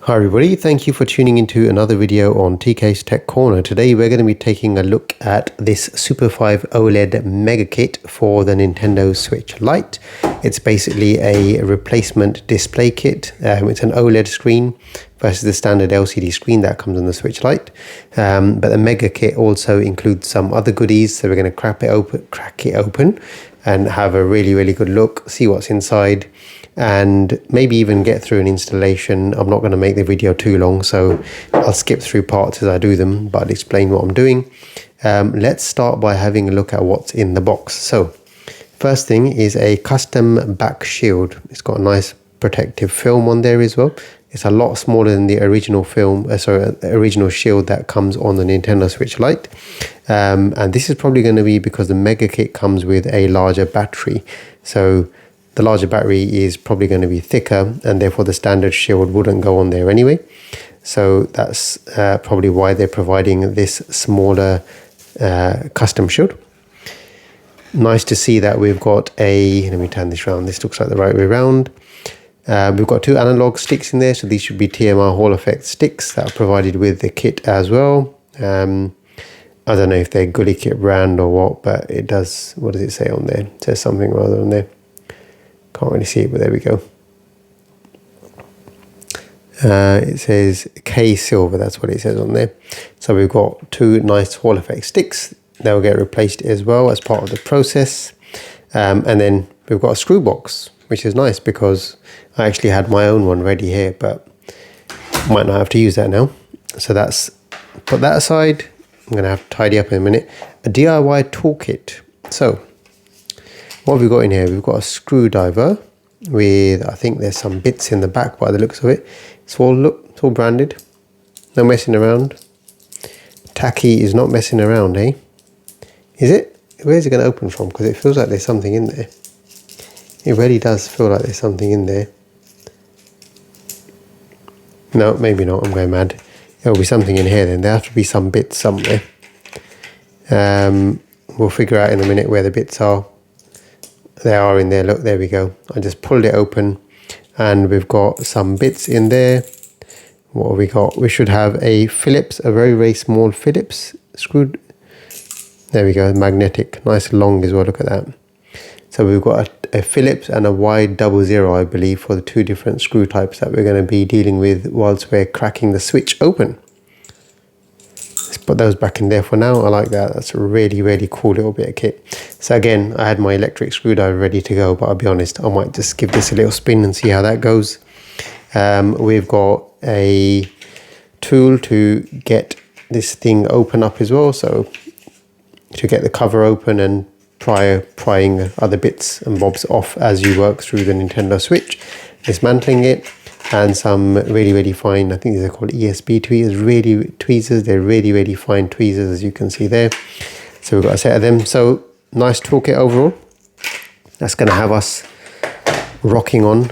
Hi everybody, thank you for tuning into another video on TK's Tech Corner. Today we're going to be taking a look at this Super5 OLED Mega Kit for the Nintendo Switch Lite. It's basically a replacement display kit. It's an OLED screen versus the standard LCD screen that comes on the Switch Lite. But the Mega Kit also includes some other goodies, so we're going to crack it open and have a really good look, see what's inside, and maybe even get through an installation. I'm not going to make the video too long, so I'll skip through parts as I do them, but I'll explain what I'm doing. Let's start by having a look at what's in the box. So first thing is a custom back shield. It's got a nice protective film on there as well. It's a lot smaller than the original original shield that comes on the Nintendo Switch Lite. And this is probably going to be because the Mega Kit comes with a larger battery. So the larger battery is probably going to be thicker, and therefore the standard shield wouldn't go on there anyway. So that's probably why they're providing this smaller custom shield. Nice to see that we've got let me turn this around. This looks like the right way around. We've got two analog sticks in there, so these should be TMR Hall Effect sticks that are provided with the kit as well. I don't know if they're Gully Kit brand or what, but it does. What does it say on there? It says something rather on there. Can't really see it, but there we go. It says K Silver, that's what it says on there. So we've got two nice Hall Effect sticks. They'll get replaced as well as part of the process. And then we've got a screw box, which is nice because I actually had my own one ready here, but might not have to use that now. So that's, put that aside. I'm going to have to tidy up in a minute. A DIY toolkit. So what have we got in here? We've got a screwdriver with, I think there's some bits in the back by the looks of it. It's all branded. No messing around. Tacky is not messing around, eh? Is it? Where's it going to open from? Because it feels like there's something in there. It really does feel like there's something in there. No, maybe not. I'm going mad. There'll be something in here then. There have to be some bits somewhere. We'll figure out in a minute where the bits are. They are in there. Look, there we go. I just pulled it open and we've got some bits in there. What have we got? We should have a Phillips, a very small Phillips screwed. There we go, magnetic. Nice long as well, look at that. So we've got a Phillips and a wide 00, I believe, for the two different screw types that we're going to be dealing with whilst we're cracking the switch open. Let's put those back in there for now. I like that. That's a really cool little bit of kit. So again, I had my electric screwdriver ready to go, but I'll be honest, I might just give this a little spin and see how that goes. We've got a tool to get this thing open up as well. So to get the cover open and prying other bits and bobs off as you work through the Nintendo Switch, dismantling it, and some really fine, I think these are called ESB tweezers. They're really fine tweezers, as you can see there. So we've got a set of them. So nice toolkit overall. That's going to have us rocking on.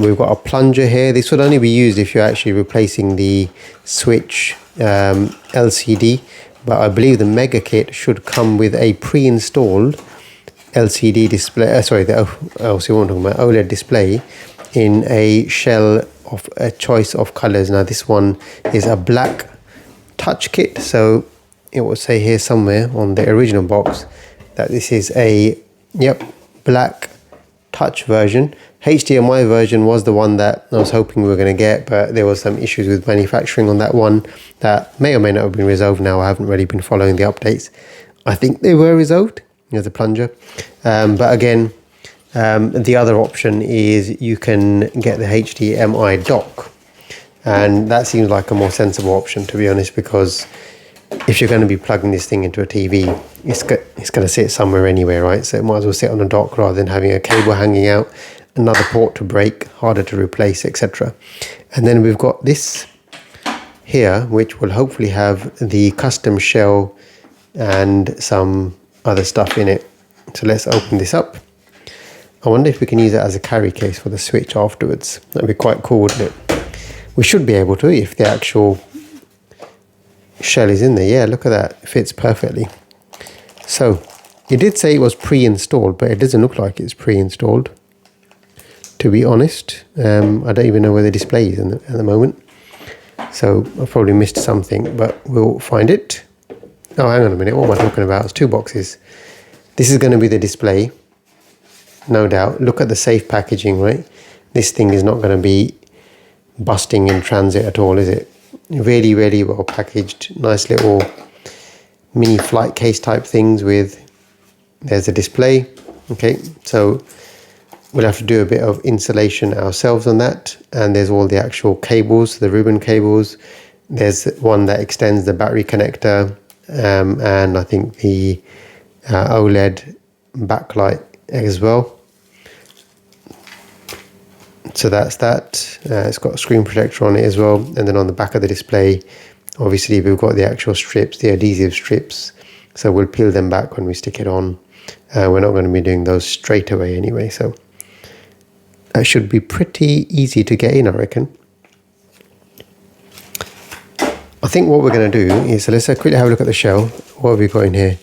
We've got a plunger here. This would only be used if you're actually replacing the Switch LCD. But I believe the Mega Kit should come with a pre-installed LCD display, OLED display in a shell of a choice of colors. Now this one is a black touch kit, so it will say here somewhere on the original box that this is a, black touch version. HDMI version was the one that I was hoping we were going to get, but there was some issues with manufacturing on that one that may or may not have been resolved now. I haven't really been following the updates. I think they were resolved. There's a plunger. But again, the other option is you can get the HDMI dock. And that seems like a more sensible option, to be honest, because if you're going to be plugging this thing into a TV, it's going to sit somewhere anyway, right? So it might as well sit on a dock rather than having a cable hanging out, another port to break, harder to replace, etc. And then we've got this here, which will hopefully have the custom shell and some other stuff in it. So let's open this up. I wonder if we can use it as a carry case for the Switch afterwards. That'd be quite cool, wouldn't it? We should be able to if the actual shell is in there. Yeah, look at that. It fits perfectly. So it did say it was pre-installed, but it doesn't look like it's pre-installed. to be honest. I don't even know where the display is at the moment. So I've probably missed something, but we'll find it. Oh, hang on a minute. What am I talking about? It's 2 boxes. This is going to be the display, no doubt. Look at the safe packaging, right? This thing is not going to be busting in transit at all, is it? Really, really well packaged. Nice little mini flight case type things with, there's a display. Okay, so we'll have to do a bit of insulation ourselves on that. And there's all the actual cables, the ribbon cables. There's one that extends the battery connector, and I think the OLED backlight as well. So that's that. It's got a screen protector on it as well. And then on the back of the display, obviously we've got the actual strips, the adhesive strips. So we'll peel them back when we stick it on. We're not going to be doing those straight away anyway. So that should be pretty easy to get in, I reckon. I think what we're going to do is, so let's quickly have a look at the shell. What have we got in here?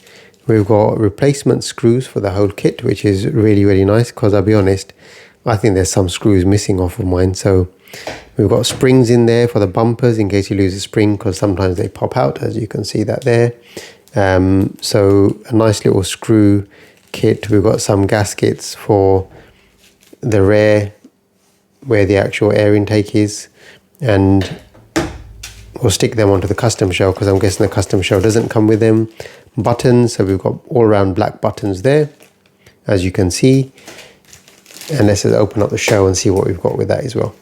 We've got replacement screws for the whole kit, which is really, really nice, because I'll be honest, I think there's some screws missing off of mine. So we've got springs in there for the bumpers in case you lose a spring, because sometimes they pop out, as you can see that there. So a nice little screw kit. We've got some gaskets for the rear where the actual air intake is, and we'll stick them onto the custom shell, because I'm guessing the custom shell doesn't come with them. Buttons, so we've got all around black buttons there, as you can see. And let's just open up the shell and see what we've got with that as well.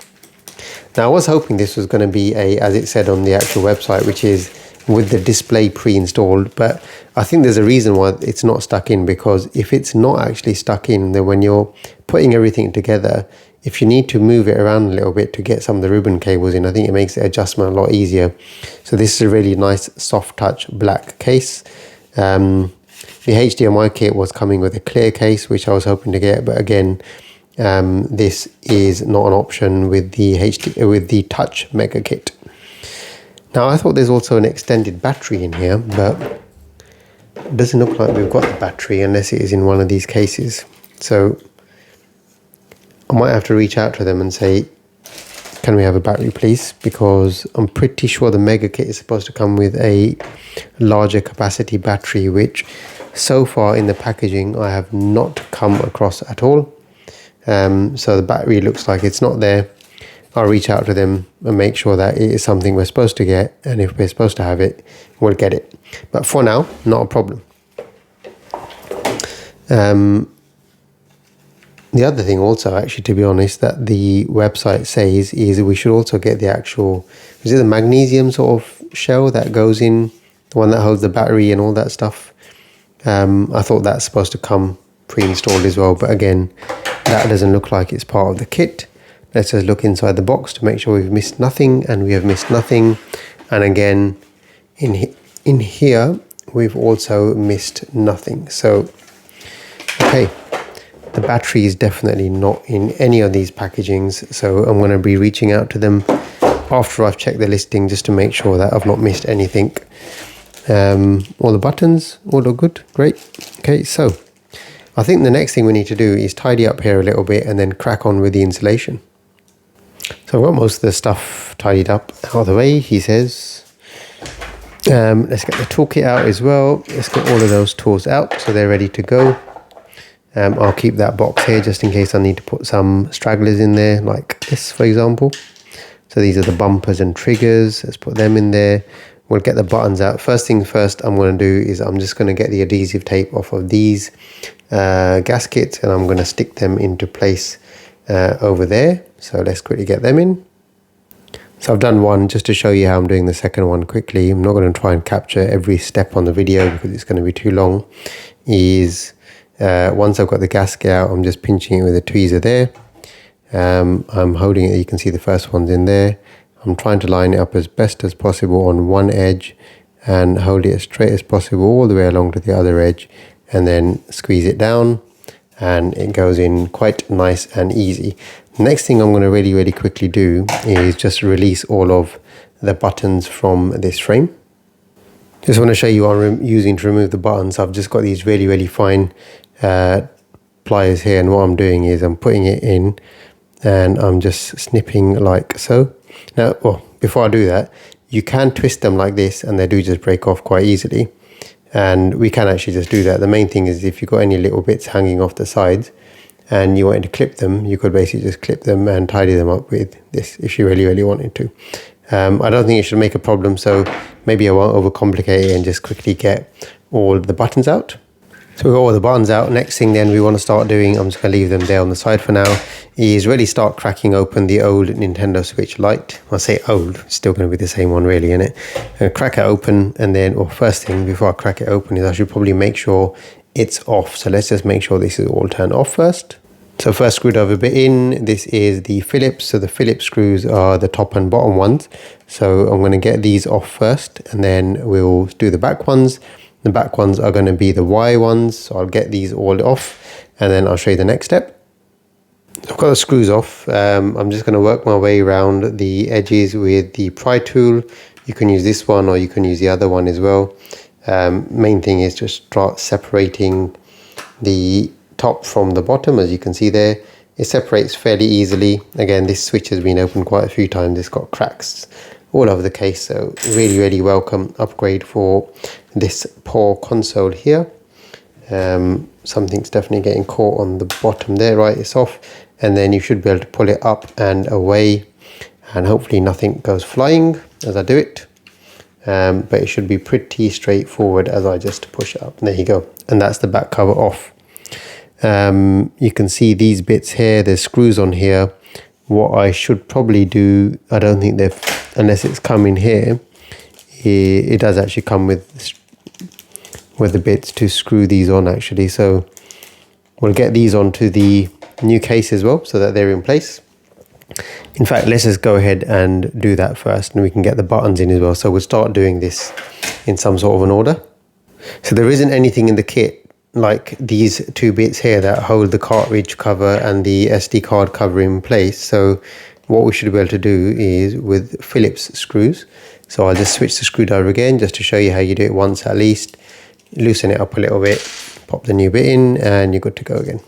Now I was hoping this was going to be as it said on the actual website, which is with the display pre-installed, but I think there's a reason why it's not stuck in, because if it's not actually stuck in, then when you're putting everything together, if you need to move it around a little bit to get some of the ribbon cables in, I think it makes the adjustment a lot easier. So this is a really nice soft touch black case. The HDMI kit was coming with a clear case, which I was hoping to get, but again, this is not an option with the touch mega kit. Now I thought there's also an extended battery in here, but it doesn't look like we've got the battery unless it is in one of these cases. So I might have to reach out to them and say, can we have a battery please? Because I'm pretty sure the mega kit is supposed to come with a larger capacity battery, which so far in the packaging I have not come across at all. So the battery looks like it's not there. I'll reach out to them and make sure that it is something we're supposed to get, and if we're supposed to have it, we'll get it. But for now, not a problem. The other thing also, actually, to be honest, that the website says is we should also get the actual, is it the magnesium sort of shell that goes in, the one that holds the battery and all that stuff. I thought that's supposed to come pre-installed as well, but again, that doesn't look like it's part of the kit. Let's just look inside the box to make sure we've missed nothing, and we have missed nothing. And again, in here, we've also missed nothing. So, okay, the battery is definitely not in any of these packagings. So I'm going to be reaching out to them after I've checked the listing just to make sure that I've not missed anything. All the buttons, all look good, great. Okay, so I think the next thing we need to do is tidy up here a little bit and then crack on with the installation. So I've got most of the stuff tidied up out of the way, he says. Let's get the toolkit out as well. Let's get all of those tools out so they're ready to go. I'll keep that box here just in case I need to put some stragglers in there, like this, for example. So these are the bumpers and triggers. Let's put them in there. We'll get the buttons out. First thing first I'm going to do is I'm just going to get the adhesive tape off of these gaskets, and I'm going to stick them into place over there. So let's quickly get them in. So I've done one just to show you how I'm doing the second one quickly. I'm not going to try and capture every step on the video because it's going to be too long. Once I've got the gasket out, I'm just pinching it with a tweezer there. I'm holding it, you can see the first one's in there. I'm trying to line it up as best as possible on one edge and hold it as straight as possible all the way along to the other edge, and then squeeze it down, and it goes in quite nice and easy. Next thing I'm going to really quickly do is just release all of the buttons from this frame. Just want to show you what I'm using to remove the buttons. I've just got these really fine pliers here, and what I'm doing is I'm putting it in and I'm just snipping like so. Now, well, before I do that, you can twist them like this and they do just break off quite easily. And we can actually just do that. The main thing is if you've got any little bits hanging off the sides and you wanted to clip them, you could basically just clip them and tidy them up with this if you really wanted to. I don't think it should make a problem, so maybe I won't overcomplicate it and just quickly get all the buttons out. So we've got all the buttons out. Next thing then we want to start doing, I'm just going to leave them there on the side for now, is really start cracking open the old Nintendo Switch Lite. I say old, it's still going to be the same one really, isn't it? I'm going to crack it open, and then, or first thing before I crack it open is I should probably make sure it's off. So let's just make sure this is all turned off first. So first screwdriver bit in, this is the Phillips. So the Phillips screws are the top and bottom ones. So I'm going to get these off first, and then we'll do the back ones. The back ones are going to be the Y ones. So I'll get these all off, and then I'll show you the next step. I've got the screws off. I'm just going to work my way around the edges with the pry tool. You can use this one or you can use the other one as well. Main thing is just start separating the top from the bottom. As you can see there, it separates fairly easily. Again, this switch has been opened quite a few times. It's got cracks all over the case, so really welcome upgrade for this poor console here. Something's definitely getting caught on the bottom there. Right, it's off, and then you should be able to pull it up and away, and hopefully nothing goes flying as I do it. But it should be pretty straightforward as I just push it up. There you go, and that's the back cover off. You can see these bits here, there's screws on here. What I should probably do, I don't think they've, unless it's come in here, it does actually come with the bits to screw these on actually. So we'll get these onto the new case as well so that they're in place. In fact, let's just go ahead and do that first, and we can get the buttons in as well. So we'll start doing this in some sort of an order. So there isn't anything in the kit like these two bits here that hold the cartridge cover and the SD card cover in place. So what we should be able to do is with Phillips screws. So I'll just switch the screwdriver again just to show you how you do it once at least. Loosen it up a little bit, pop the new bit in, and you're good to go again.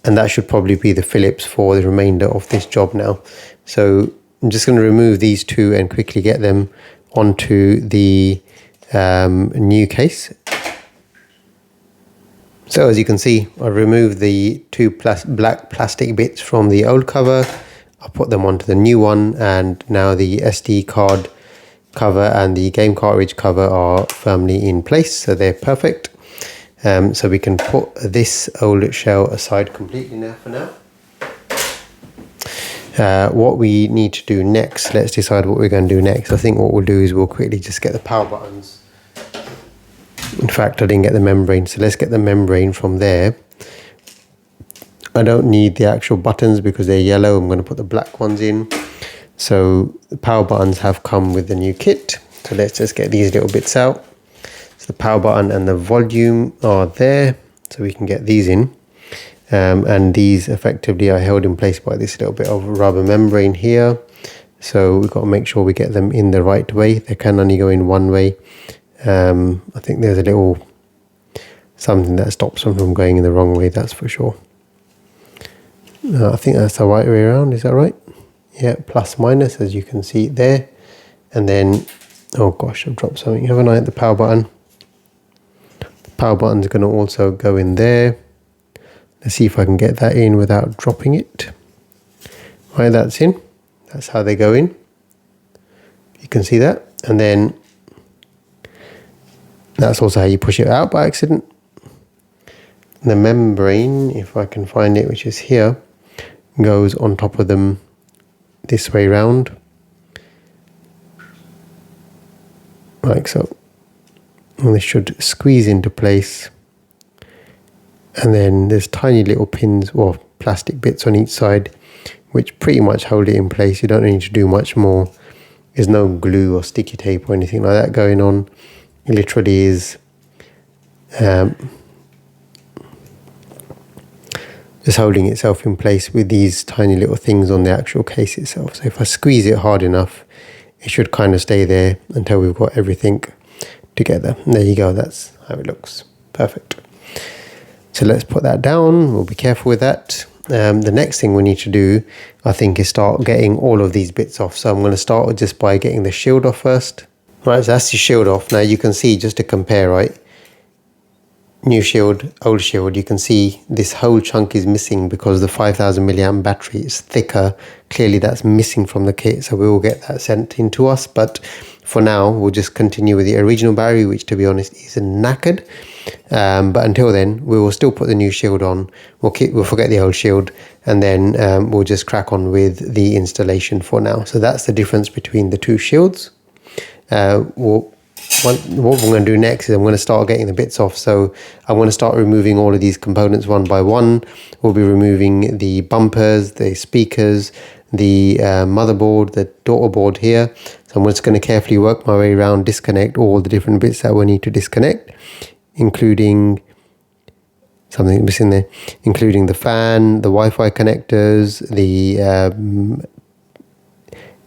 And that should probably be the Phillips for the remainder of this job now. So I'm just going to remove these two and quickly get them onto the new case. So as you can see, I removed the two black plastic bits from the old cover. I put them onto the new one, and now the SD card cover and the game cartridge cover are firmly in place, so they're perfect. So we can put this old shell aside completely now for now. What we need to do next, let's decide what we're going to do next. I think what we'll do is we'll quickly just get the power buttons. In fact, I didn't get the membrane, so let's get the membrane from there. I don't need the actual buttons because they're yellow. I'm going to put the black ones in. So the power buttons have come with the new kit. So let's just get these little bits out. So the power button and the volume are there, so we can get these in. And these effectively are held in place by this little bit of rubber membrane here. So we've got to make sure we get them in the right way. They can only go in one way. I think there's a little something that stops them from going in the wrong way, that's for sure. I think that's the right way around, is that right? Yeah, plus minus, as you can see there. And then, oh gosh, I've dropped something, haven't I, at the power button? The power button's going to also go in there. Let's see if I can get that in without dropping it. Right, that's in. That's how they go in. You can see that. And then that's also how you push it out by accident. The membrane, if I can find it, which is here, goes on top of them this way round. Like so. And this should squeeze into place. And then there's tiny little pins or plastic bits on each side which pretty much hold it in place. You don't need to do much more. There's no glue or sticky tape or anything like that going on. It literally is just holding itself in place with these tiny little things on the actual case itself. So if I squeeze it hard enough, it should kind of stay there until we've got everything together. And there you go, that's how it looks. Perfect. So let's put that down. We'll be careful with that. the next thing we need to do, I think, is start getting all of these bits off. So I'm going to start just by getting the shield off first. Right, so that's the shield off. Now you can see, just to compare, right, new shield, old shield, you can see this whole chunk is missing because the 5000 milliamp battery is thicker. Clearly that's missing from the kit, so we will get that sent in to us. But for now, we'll just continue with the original battery, which, to be honest, is knackered. But until then, we will still put the new shield on. We'll forget the old shield, and then we'll just crack on with the installation for now. So that's the difference between the two shields. What we're going to do next is I'm going to start getting the bits off. So I'm going to start removing all of these components one by one. We'll be removing the bumpers, the speakers, the motherboard, the daughter board here. So I'm just going to carefully work my way around, disconnect all the different bits that we need to disconnect, including something missing there, including the fan, the Wi-Fi connectors, the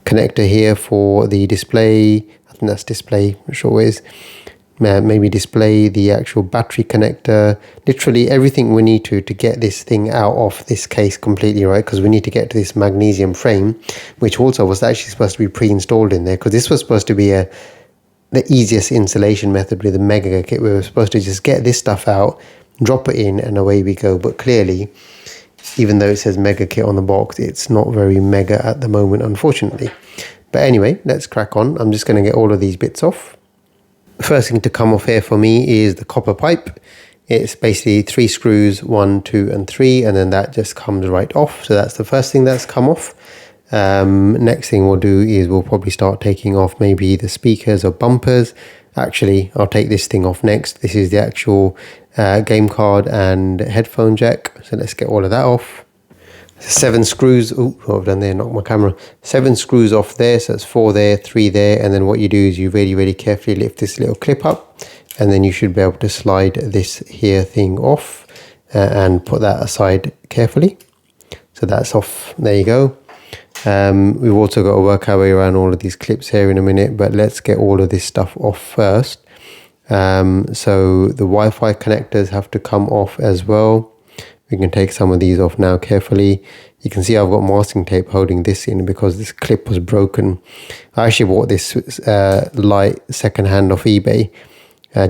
connector here for the display. I think that's display, I'm sure it is. Maybe display, the actual battery connector, literally everything we need to get this thing out of this case completely, right? Because we need to get to this magnesium frame, which also was actually supposed to be pre-installed in there, because this was supposed to be the easiest installation method with the mega kit. We were supposed to just get this stuff out, drop it in, and away we go. But clearly, even though it says mega kit on the box, it's not very mega at the moment, unfortunately. But anyway, let's crack on. I'm just going to get all of these bits off. First thing to come off here for me is the copper pipe. It's basically 3 screws, 1, 2, and 3, and then that just comes right off. So that's the first thing that's come off. Next thing we'll do is we'll probably start taking off maybe the speakers or bumpers. Actually, I'll take this thing off next. This is the actual game card and headphone jack. So let's get all of that off. 7 screws. Oh, what I've done there, knocked my camera. 7 screws off there, so that's 4 there, 3 there, and then what you do is you really carefully lift this little clip up, and then you should be able to slide this here thing off and put that aside carefully. So that's off. There you go. We've also got to work our way around all of these clips here in a minute, but let's get all of this stuff off first. So the Wi-Fi connectors have to come off as well. We can take some of these off now carefully. You can see I've got masking tape holding this in because this clip was broken. I actually bought this lite second-hand off eBay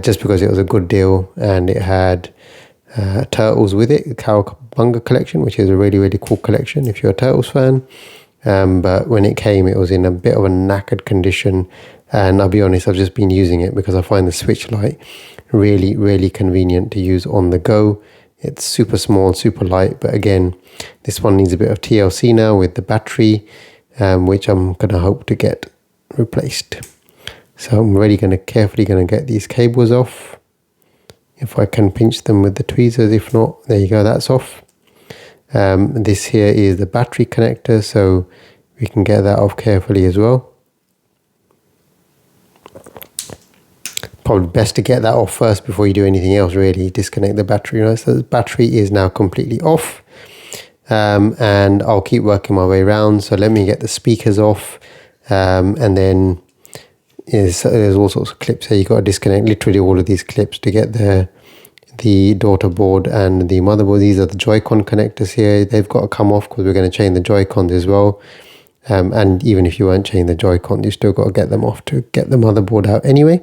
just because it was a good deal, and it had turtles with it, the Cowabunga collection, which is a really cool collection if you're a Turtles fan. But when it came, it was in a bit of a knackered condition, and I'll be honest, I've just been using it because I find the switch lite really convenient to use on the go. It's super small, super light, but again, this one needs a bit of TLC now with the battery, which I'm going to hope to get replaced. So I'm really carefully going to get these cables off. If I can pinch them with the tweezers, if not, there you go, that's off. This here is the battery connector, so we can get that off carefully as well. Probably best to get that off first before you do anything else, really. Disconnect the battery, right? So the battery is now completely off. And I'll keep working my way around. So let me get the speakers off. And then there's all sorts of clips here. You've got to disconnect literally all of these clips to get the daughter board and the motherboard. These are the Joy-Con connectors here. They've got to come off because we're going to change the Joy-Cons as well. And even if you weren't changing the Joy-Con, you still got to get them off to get the motherboard out anyway.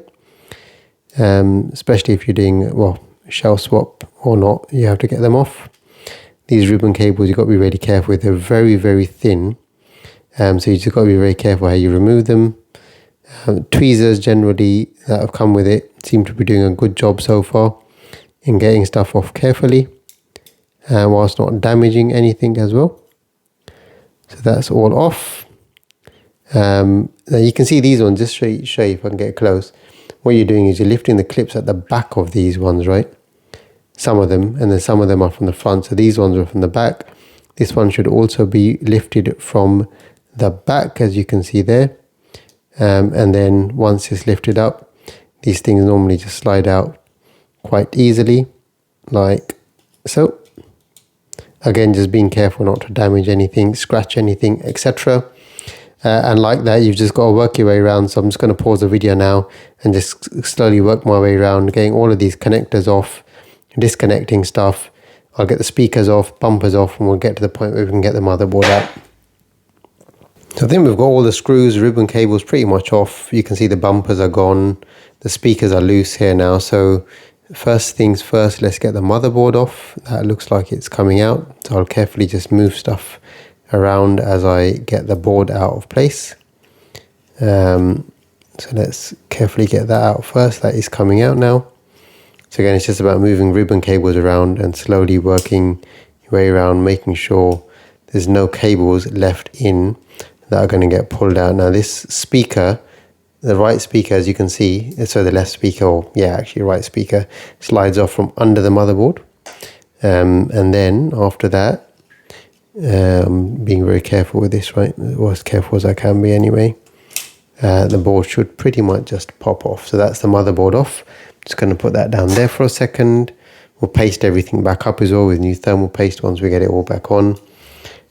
Especially if you're doing, well, shell swap or not, you have to get them off. These ribbon cables, you've got to be really careful with. They're very thin. So you just got to be very careful how you remove them. Tweezers generally that have come with it seem to be doing a good job so far in getting stuff off carefully, whilst not damaging anything as well. So that's all off. Now you can see these ones, just show you if I can get close. What you're doing is you're lifting the clips at the back of these ones, right? Some of them, and then some of them are from the front. So these ones are from the back. This one should also be lifted from the back, as you can see there. And then once it's lifted up, these things normally just slide out quite easily, like so. Again, just being careful not to damage anything, scratch anything, etc. And like that, you've just got to work your way around. So I'm just going to pause the video now and just slowly work my way around, getting all of these connectors off, disconnecting stuff. I'll get the speakers off, bumpers off, and we'll get to the point where we can get the motherboard out. So I think we've got all the screws, ribbon cables pretty much off. You can see the bumpers are gone. The speakers are loose here now. So first things first, let's get the motherboard off. That looks like it's coming out. So I'll carefully just move stuff around as I get the board out of place. So let's carefully get that out first. That is coming out now. So again, it's just about moving ribbon cables around and slowly working your way around, making sure there's no cables left in that are going to get pulled out. Now this speaker, the right speaker, as you can see, so the left speaker, or yeah, actually right speaker, slides off from under the motherboard. And then after that, being very careful with this, right, or as careful as I can be anyway, the board should pretty much just pop off. So that's the motherboard off. Just going to put that down there for a second. We'll paste everything back up as well with new thermal paste once we get it all back on.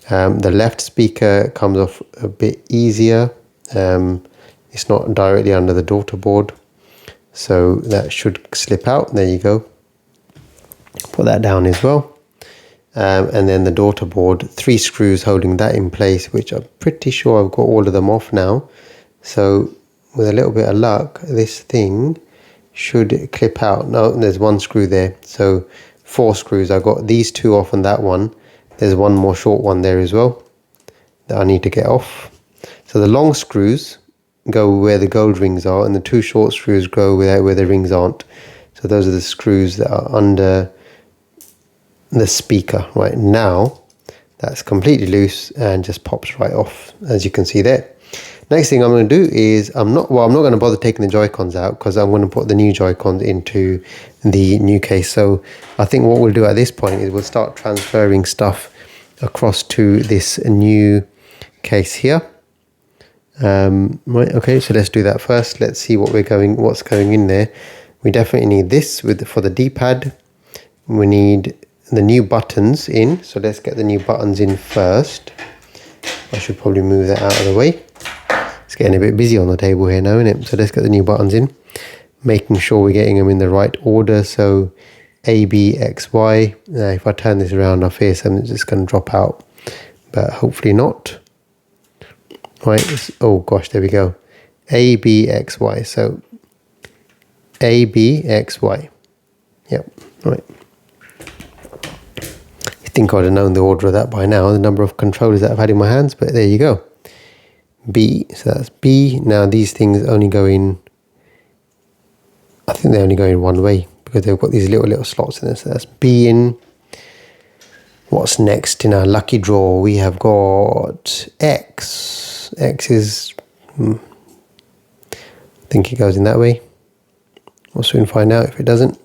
The left speaker comes off a bit easier. It's not directly under the daughter board, so that should slip out. There you go. Put that down as well. And then the daughter board, 3 screws holding that in place, which I'm pretty sure I've got all of them off now. So with a little bit of luck, this thing should clip out. No, there's 1 screw there. So 4 screws. I got these 2 off and that one. There's 1 more short one there as well that I need to get off. So the long screws go where the gold rings are, and the 2 short screws go where the rings aren't. So those are the screws that are under the speaker. Right now, that's completely loose and just pops right off, as you can see there. Next thing I'm going to do is I'm not going to bother taking the Joy-Cons out, because I'm going to put the new Joy-Cons into the new case. So I think what we'll do at this point is we'll start transferring stuff across to this new case here. Right, okay, so let's do that first. Let's see what's going in there. We definitely need this for the D-pad. We need the new buttons in, so let's get the new buttons in first. I should probably move that out of the way. It's getting a bit busy on the table here now, isn't it? So let's get the new buttons in, making sure we're getting them in the right order. So A, B, X, Y. If I turn this around, I fear something's just going to drop out, but hopefully not. Right, oh gosh, there we go. A, B, X, Y. So A, B, X, Y. Yep, right. I think I'd have known the order of that by now, the number of controllers that I've had in my hands, but there you go. B, so that's B. Now these things only go in, I think they only go in one way, because they've got these little slots in there. So that's B in. What's next in our lucky draw? We have got X. X is, I think it goes in that way. We'll soon find out if it doesn't.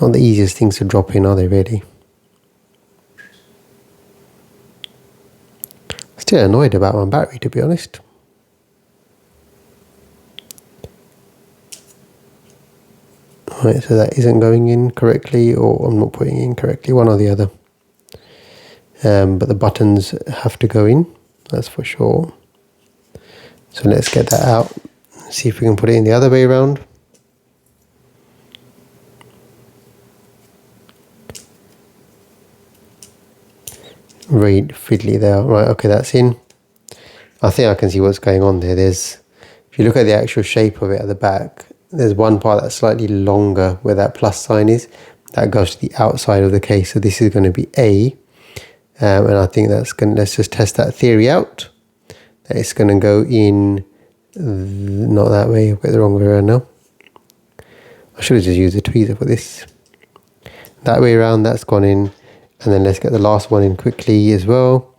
Not the easiest things to drop in, are they really? Still annoyed about my battery, to be honest. Right, so that isn't going in correctly, or I'm not putting it in correctly, one or the other. But the buttons have to go in, that's for sure. So let's get that out, see if we can put it in the other way around. Very fiddly there. Right, okay, that's in. I think I can see what's going on there. If you look at the actual shape of it at the back, there's one part that's slightly longer where that plus sign is. That goes to the outside of the case. So this is going to be A. And I think that's going to, let's just test that theory out. It's going to go in, not that way, I've got the wrong way around now. I should have just used a tweezer for this. That way around, that's gone in. And then let's get the last one in quickly as well.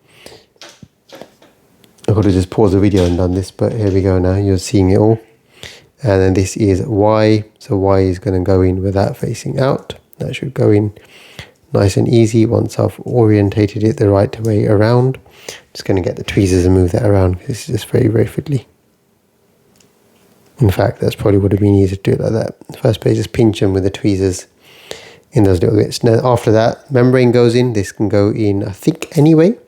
I could have just paused the video and done this, but here we go now. You're seeing it all. And then this is Y. So Y is going to go in with that facing out. That should go in nice and easy once I've orientated it the right way around. Just going to get the tweezers and move that around, because it's just very, very fiddly. In fact, that's probably would have been easier to do it like that. The first page, just pinch them with the tweezers in those little bits. Now after that, membrane goes in. This can go in, I think, anyway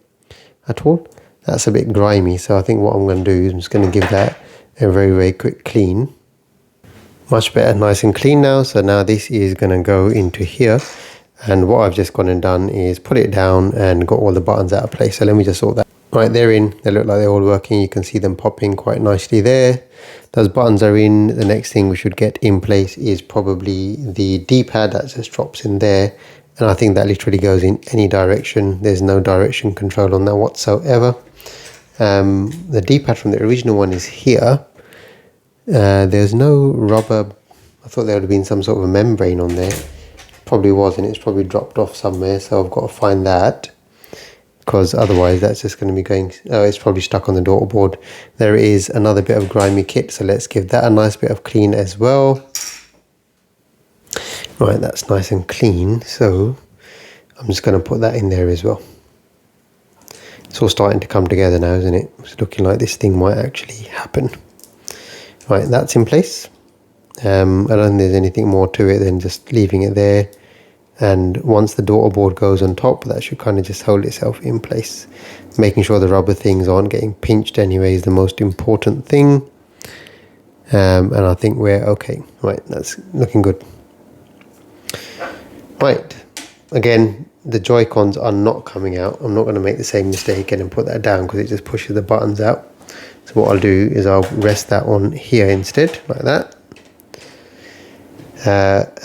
at all. That's a bit grimy, so I think what I'm going to do is I'm just going to give that a very, very quick clean. Much better, nice and clean now. So now this is going to go into here, and what I've just gone and done is put it down and got all the buttons out of place. So let me just sort that. Right, they're in. They look like they're all working. You can see them popping quite nicely there. Those buttons are in. The next thing we should get in place is probably the D-pad that just drops in there, and I think that literally goes in any direction. There's no direction control on that whatsoever. The D-pad from the original one is here. There's no rubber. I thought there would have been some sort of a membrane on there. Probably wasn't. It's probably dropped off somewhere, so I've got to find that, because otherwise that's just going to be going. Oh, it's probably stuck on the daughter board. There is another bit of grimy kit, so let's give that a nice bit of clean as well. Right, that's nice and clean, so I'm just going to put that in there as well. It's all starting to come together now, isn't it? It's looking like this thing might actually happen. Right, that's in place. I don't think there's anything more to it than just leaving it there. And once the daughter board goes on top, that should kind of just hold itself in place. Making sure the rubber things aren't getting pinched anyway is the most important thing. And I think we're okay. Right, that's looking good. Right, again, the Joy-Cons are not coming out. I'm not going to make the same mistake again and put that down, because it just pushes the buttons out. So what I'll do is I'll rest that on here instead, like that.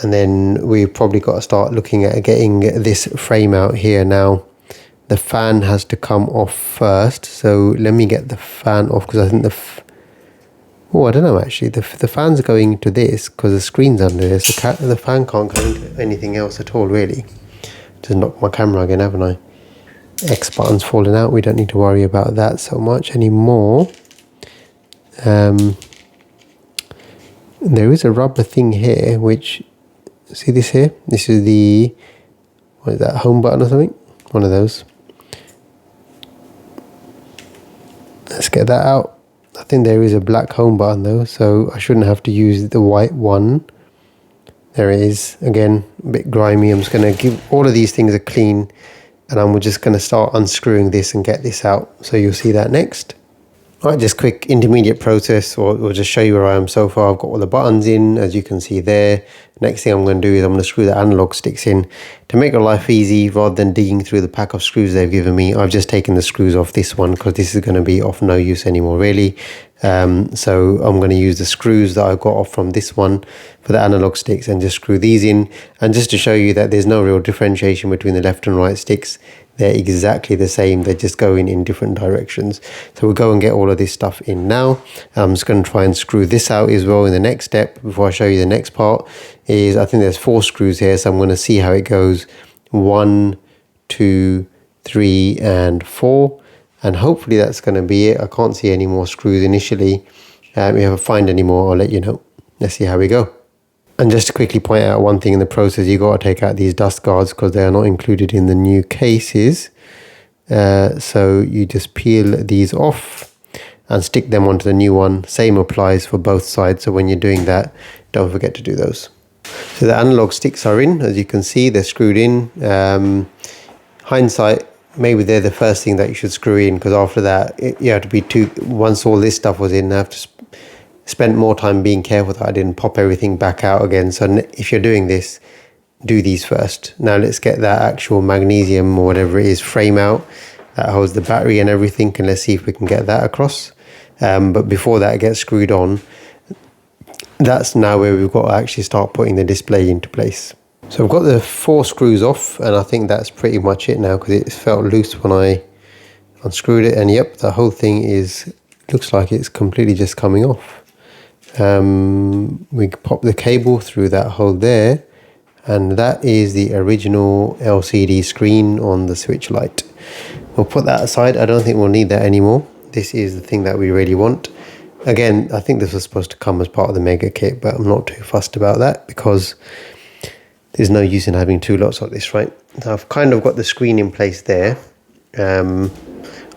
And then we've probably got to start looking at getting this frame out here. Now, the fan has to come off first. So let me get the fan off, because I think I don't know actually. The fan's going to this because the screen's under there. So the fan can't go into anything else at all, really. Just knocked my camera again, haven't I? X button's falling out. We don't need to worry about that so much anymore. There is a rubber thing here, which, see this here? This is the, what is that, home button or something? One of those. Let's get that out. I think there is a black home button though, so I shouldn't have to use the white one. There it is. Again, a bit grimy. I'm just going to give all of these things a clean, and I'm just going to start unscrewing this and get this out. So you'll see that next. Right, just quick intermediate process, or just show you where I am so far. I've got all the buttons in, as you can see there. Next thing I'm going to do is I'm going to screw the analog sticks in. To make your life easy, rather than digging through the pack of screws they've given me, I've just taken the screws off this one, because this is going to be of no use anymore really. So I'm going to use the screws that I got off from this one for the analog sticks and just screw these in. And just to show you that there's no real differentiation between the left and right sticks, they're exactly the same. They're just going in different directions. So we'll go and get all of this stuff in now. I'm just going to try and screw this out as well in the next step. Before I show you the next part, is I think there's 4 screws here, so I'm going to see how it goes. 1, 2, 3 and 4, and hopefully that's going to be it. I can't see any more screws initially. If I find any more, I'll let you know. Let's see how we go. And just to quickly point out one thing in the process, you got to take out these dust guards because they are not included in the new cases. So you just peel these off and stick them onto the new one. Same applies for both sides, so when you're doing that, don't forget to do those. So the analog sticks are in, as you can see, they're screwed in. Hindsight, maybe they're the first thing that you should screw in, because after that, you have to be once all this stuff was in, I have to spend more time being careful that I didn't pop everything back out again. So if you're doing this, do these first. Now let's get that actual magnesium or whatever it is frame out that holds the battery and everything, and let's see if we can get that across. But before that gets screwed on, that's now where we've got to actually start putting the display into place. So I've got the 4 screws off, and I think that's pretty much it now, because it felt loose when I unscrewed it, and yep, the whole thing looks like it's completely just coming off. We pop the cable through that hole there, and that is the original LCD screen on the Switch Lite. We'll put that aside. I don't think we'll need that anymore. This is the thing that we really want. Again, I think this was supposed to come as part of the mega kit, but I'm not too fussed about that because there's no use in having 2 lots of this, right? So I've kind of got the screen in place there. I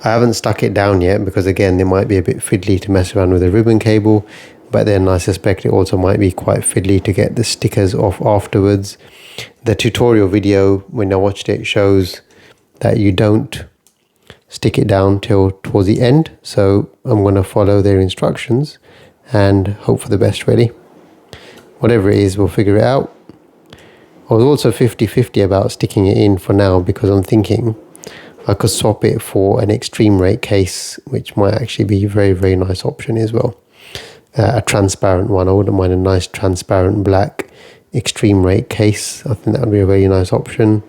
haven't stuck it down yet because, again, it might be a bit fiddly to mess around with a ribbon cable, but then I suspect it also might be quite fiddly to get the stickers off afterwards. The tutorial video, when I watched it, shows that you don't stick it down towards the end, so I'm going to follow their instructions and hope for the best, really. whatever it is, we'll figure it out. I was also 50-50 about sticking it in for now, because I'm thinking I could swap it for an extreme rate case, which might actually be a very, very nice option as well. A transparent one. I wouldn't mind a nice transparent black extreme rate case. I think that would be a very nice option.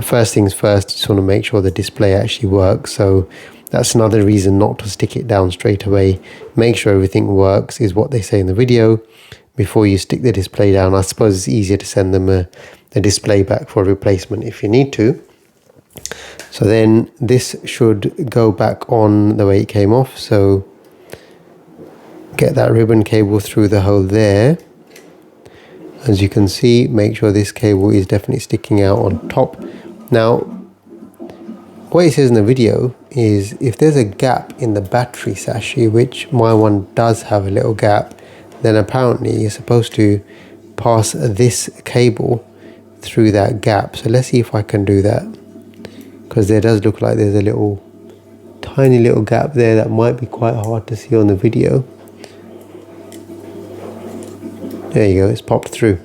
First things first, just want to make sure the display actually works. So that's another reason not to stick it down straight away. Make sure everything works, is what they say in the video, before you stick the display down. I suppose it's easier to send them a display back for a replacement if you need to. So then this should go back on the way it came off. So get that ribbon cable through the hole there. As you can see, make sure this cable is definitely sticking out on top. Now, what it says in the video is if there's a gap in the battery sachet, which my one does have a little gap, then apparently you're supposed to pass this cable through that gap. So let's see if I can do that, because there does look like there's a little tiny little gap there that might be quite hard to see on the video. There you go, it's popped through.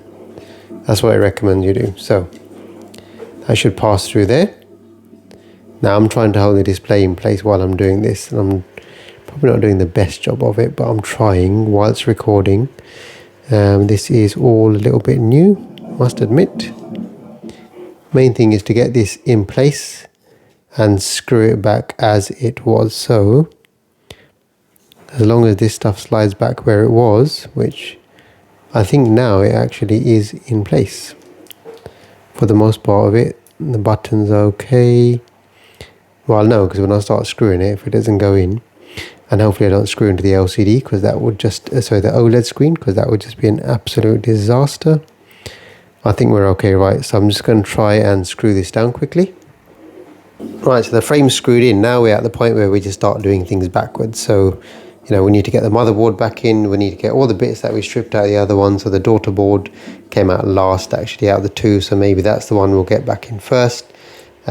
That's what I recommend you do. So I should pass through there. Now I'm trying to hold the display in place while I'm doing this, and I'm probably not doing the best job of it, but I'm trying whilst recording. This is all a little bit new, must admit. Main thing is to get this in place and screw it back as it was. So as long as this stuff slides back where it was, which I think now it actually is in place for the most part of it. The buttons are okay. Well, no, because when I start screwing it, if it doesn't go in, and hopefully I don't screw into the LCD, because that would just, the OLED screen, because that would just be an absolute disaster. I think we're okay, right? So I'm just going to try and screw this down quickly. Right, so the frame's screwed in. Now we're at the point where we just start doing things backwards. So, you know, we need to get the motherboard back in. We need to get all the bits that we stripped out of the other one. So the daughter board came out last, actually, out of the two. So maybe that's the one we'll get back in first.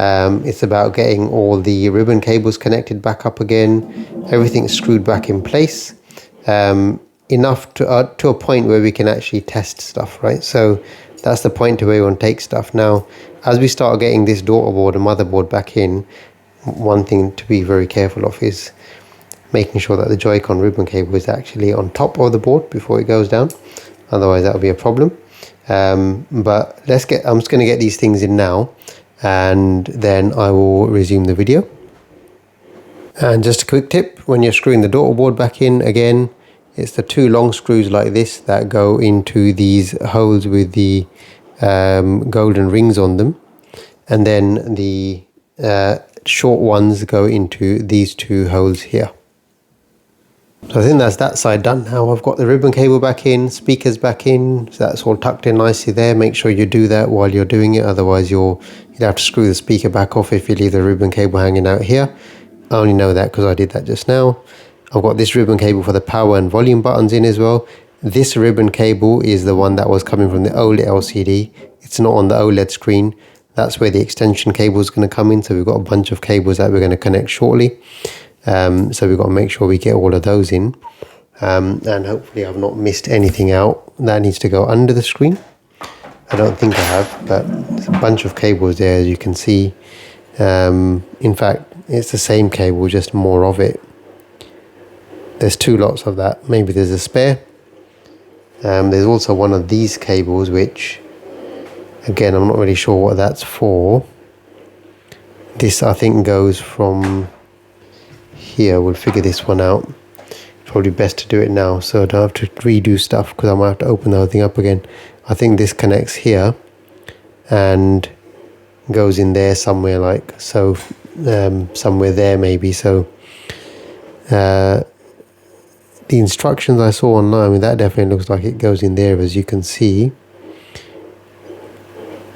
It's about getting all the ribbon cables connected back up again. Everything's screwed back in place. Enough to a point where we can actually test stuff, right? So that's the point to where we want to take stuff. Now, as we start getting this daughter board and motherboard back in, one thing to be very careful of is making sure that the Joy-Con ribbon cable is actually on top of the board before it goes down. Otherwise, that'll be a problem. But I'm just going to get these things in now, and then I will resume the video. And just a quick tip, when you're screwing the daughter board back in again, it's the two long screws like this that go into these holes with the golden rings on them, and then the short ones go into these two holes here. So I think that's that side done. Now I've got the ribbon cable back in, speakers back in, so that's all tucked in nicely there. Make sure you do that while you're doing it, otherwise you'd have to screw the speaker back off if you leave the ribbon cable hanging out here. I only know that because I did that just now. I've got this ribbon cable for the power and volume buttons in as well. This ribbon cable is the one that was coming from the OLED LCD. It's not on the OLED screen. That's where the extension cable is going to come in. So we've got a bunch of cables that we're going to connect shortly. So we've got to make sure we get all of those in. And hopefully I've not missed anything out that needs to go under the screen. I don't think I have, but there's a bunch of cables there, as you can see. In fact, it's the same cable, just more of it. There's two lots of that. Maybe there's a spare. There's also one of these cables, which, again, I'm not really sure what that's for. This, I think, goes from here. We'll figure this one out. Probably best to do it now, so I don't have to redo stuff, because I might have to open the whole thing up again. I think this connects here and goes in there somewhere, like so. Somewhere there maybe. So the instructions I saw online, I mean, that definitely looks like it goes in there, as you can see.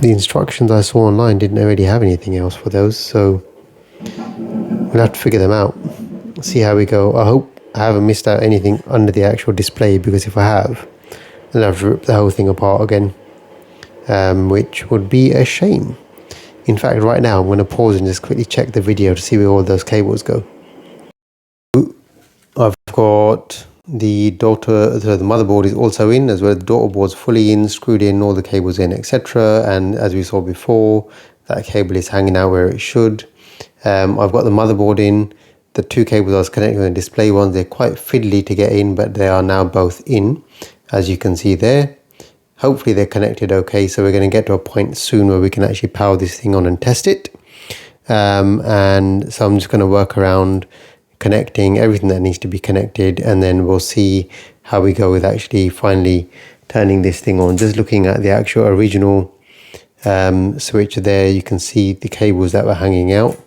The instructions I saw online didn't really have anything else for those, so we'll have to figure them out, see how we go. I hope I haven't missed out anything under the actual display, because if I have, then I'll have to rip the whole thing apart again, which would be a shame. In fact, right now I'm going to pause and just quickly check the video to see where all those cables go. I've got the motherboard is also in, as well as the daughter board's fully in, screwed in, all the cables in, etc. And as we saw before, that cable is hanging out where it should. I've got the motherboard in. The two cables I was connecting with the display ones, they're quite fiddly to get in, but they are now both in, as you can see there. Hopefully they're connected okay, so we're going to get to a point soon where we can actually power this thing on and test it. And so I'm just going to work around connecting everything that needs to be connected, and then we'll see how we go with actually finally turning this thing on. Just looking at the actual original switch there, you can see the cables that were hanging out.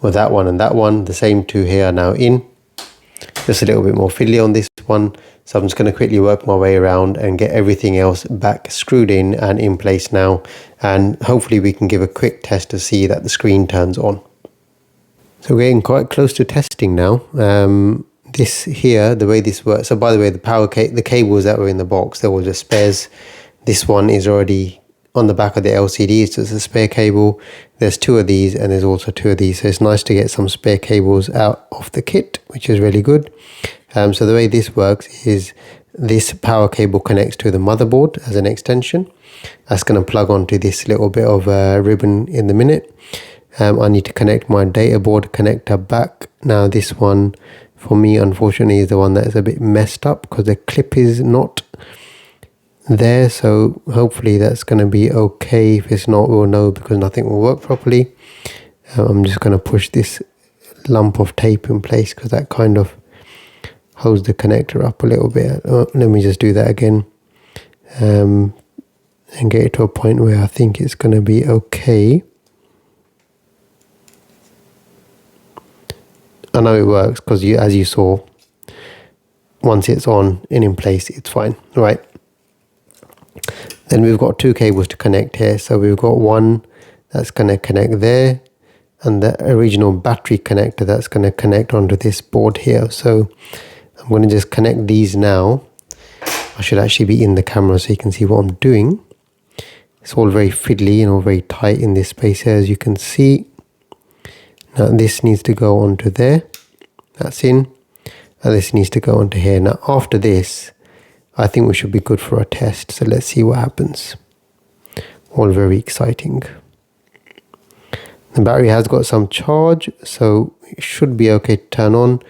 Well, that one and that one, the same two here are now in. Just a little bit more fiddly on this one, so I'm just going to quickly work my way around and get everything else back screwed in and in place now, and hopefully we can give a quick test to see that the screen turns on. So we're getting quite close to testing now. This here, the way this works, so by the way, the cables that were in the box, they were just spares. This one is already on the back of the LCD, so it's a spare cable. There's two of these and there's also two of these, so it's nice to get some spare cables out of the kit, which is really good. So the way this works is this power cable connects to the motherboard as an extension. That's going to plug onto this little bit of ribbon in the minute. I need to connect my data board connector back. Now this one for me unfortunately is the one that is a bit messed up because the clip is not there, so hopefully that's going to be okay. If it's not, we'll know because nothing will work properly. I'm just going to push this lump of tape in place because that kind of holds the connector up a little bit. Let me just do that again and get it to a point where I think it's going to be okay. I know it works because as you saw, once it's on and in place, it's fine. Right. Then we've got two cables to connect here. So we've got one that's going to connect there, and the original battery connector that's going to connect onto this board here. So I'm going to just connect these now. I should actually be in the camera so you can see what I'm doing. It's all very fiddly and all very tight in this space here, as you can see. Now this needs to go onto there. That's in. And this needs to go onto here. Now after this, I think we should be good for a test. So let's see what happens. All very exciting. The battery has got some charge, so it should be okay to turn on.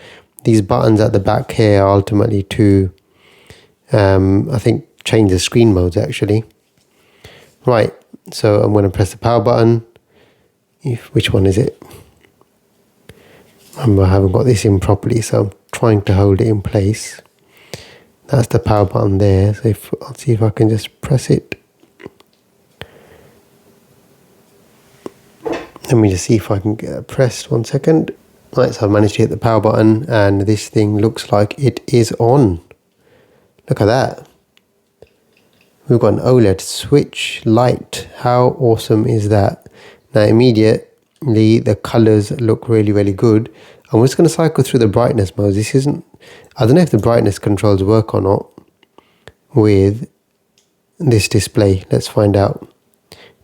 These buttons at the back here are ultimately to, I think, change the screen modes actually. Right, so I'm going to press the power button. Which one is it? Remember, I haven't got this in properly, so I'm trying to hold it in place. That's the power button there. So I'll see if I can just press it. Let me just see if I can get it pressed. 1 second. Right, so I've managed to hit the power button and this thing looks like it is on. Look at that. We've got an OLED switch light. How awesome is that? Now immediately the colors look really, really good. I'm just going to cycle through the brightness modes. This isn't, I don't know if the brightness controls work or not with this display. Let's find out.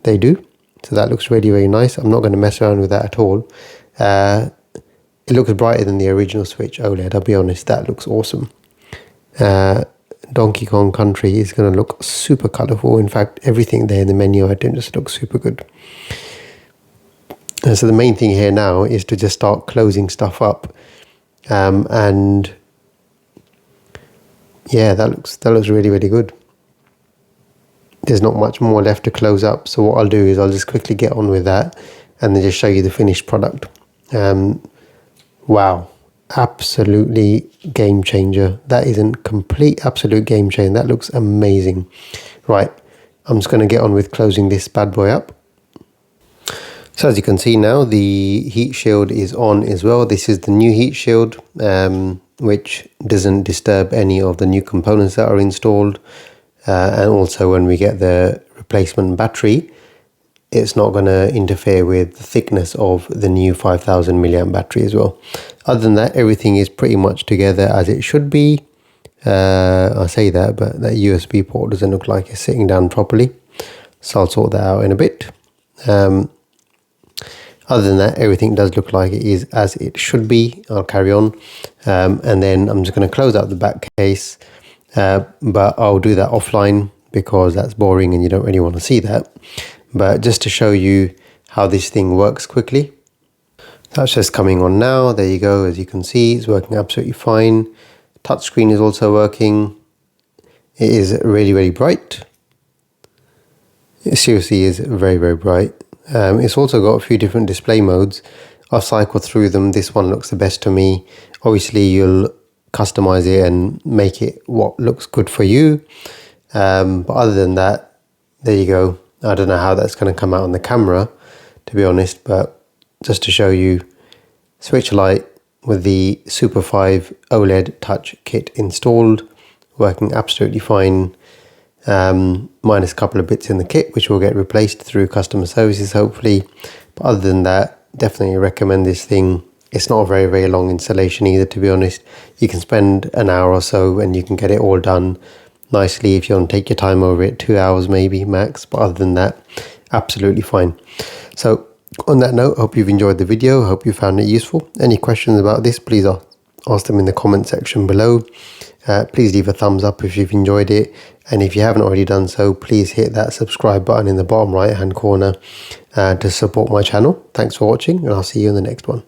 They do. So that looks really, really nice. I'm not going to mess around with that at all. It looks brighter than the original Switch OLED. I'll be honest, that looks awesome. Donkey Kong Country is going to look super colourful. In fact, everything there in the menu item just looks super good. And so the main thing here now is to just start closing stuff up. And yeah, that looks really, really good. There's not much more left to close up. So what I'll do is I'll just quickly get on with that and then just show you the finished product. Wow, absolutely game changer. That is a complete absolute game changer. That looks amazing. Right, I'm just going to get on with closing this bad boy up. So as you can see now, the heat shield is on as well. This is the new heat shield, which doesn't disturb any of the new components that are installed. And also when we get the replacement battery, it's not going to interfere with the thickness of the new 5000 milliamp battery as well. Other than that, everything is pretty much together as it should be. I say that, but that USB port doesn't look like it's sitting down properly. So I'll sort that out in a bit. Other than that, everything does look like it is as it should be. I'll carry on. And then I'm just going to close out the back case, but I'll do that offline because that's boring and you don't really want to see that. But just to show you how this thing works quickly. That's just coming on now. There you go. As you can see, it's working absolutely fine. Touchscreen is also working. It is really, really bright. It seriously is very, very bright. It's also got a few different display modes. I've cycled through them. This one looks the best to me. Obviously, you'll customize it and make it what looks good for you. But other than that, there you go. I don't know how that's going to come out on the camera, to be honest, but just to show you, switch light with the Super5 Oled touch kit installed, working absolutely fine, minus a couple of bits in the kit which will get replaced through customer services hopefully. But other than that, definitely recommend this thing. It's not a very, very long installation either, to be honest. You can spend an hour or so and you can get it all done nicely. If you want to take your time over it, 2 hours maybe max, but other than that, absolutely fine. So on that note, hope you've enjoyed the video. Hope you found it useful. Any questions about this, please ask them in the comment section below. Please leave a thumbs up if you've enjoyed it. And if you haven't already done so, please hit that subscribe button in the bottom right hand corner to support my channel. Thanks for watching, and I'll see you in the next one.